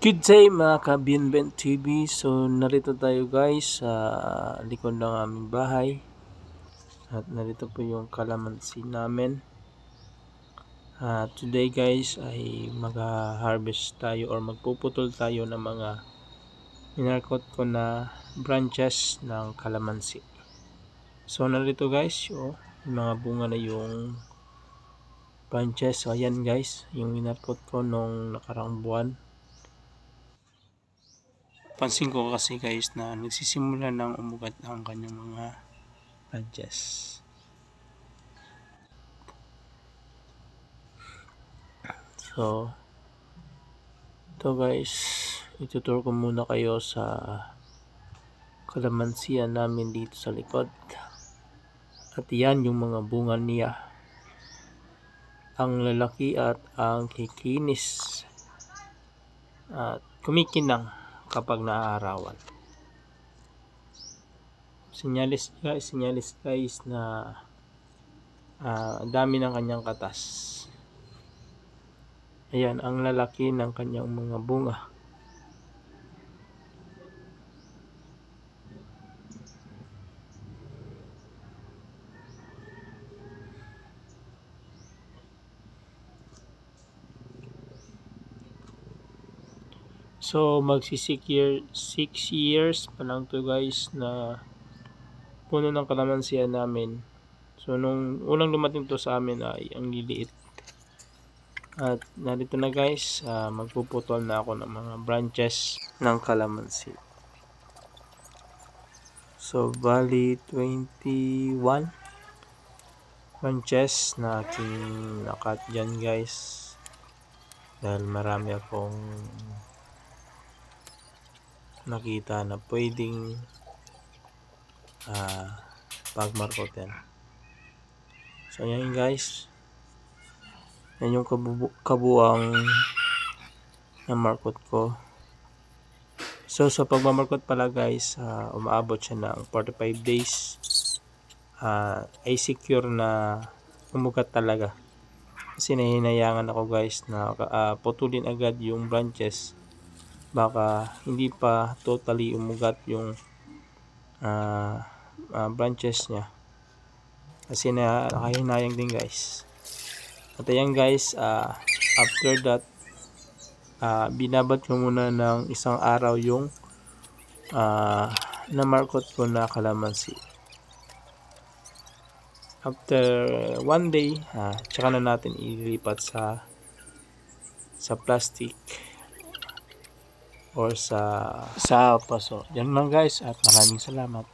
Good day mga ka-Binben TV. So narito tayo guys sa likod ng aming bahay. At narito po yung kalamansi namin. Today guys ay mag-harvest tayo or magpuputol tayo ng mga minarkot ko na branches ng kalamansi. So narito guys yung mga bunga na yung branches. So ayan guys yung minarkot ko nung nakarang buwan. Pansin ko kasi guys na nagsisimula ng umugat ang kanyang mga branches. So ito guys, ituturo ko muna kayo sa kalamansian namin dito sa likod. At yan yung mga bunga niya. Ang lalaki at ang kikinis at kumikinang kapag naaarawan. Sinyalis guys na dami ng kanyang katas. Ayan ang lalaki ng kanyang mga bunga. So magsi 6 years pa lang to guys na puno ng kalamansian namin. So nung unang dumating to sa amin ay ang liliit. At narito na guys, magpuputol na ako ng mga branches ng kalamansi. So bali 21 branches na aking nakat dyan guys. Dahil marami akong nakita na pwedeng pagmarkotin. So yan guys, yan yung kabuang na markot ko. So sa pagmamarkot pala guys, umaabot siya ng 45 days. Ay secure na umugat talaga. Kasi nahihinayangan ako guys na putulin agad yung branches. Baka hindi pa totally umugat yung branches niya. Kasi nakahinayang din guys. At ayan guys, after that, binabat ko muna ng isang araw yung na-markot ko na kalamansi. After 1 day, tsaka na natin ililipat sa plastic or sa paso. Yan lang guys at maraming salamat.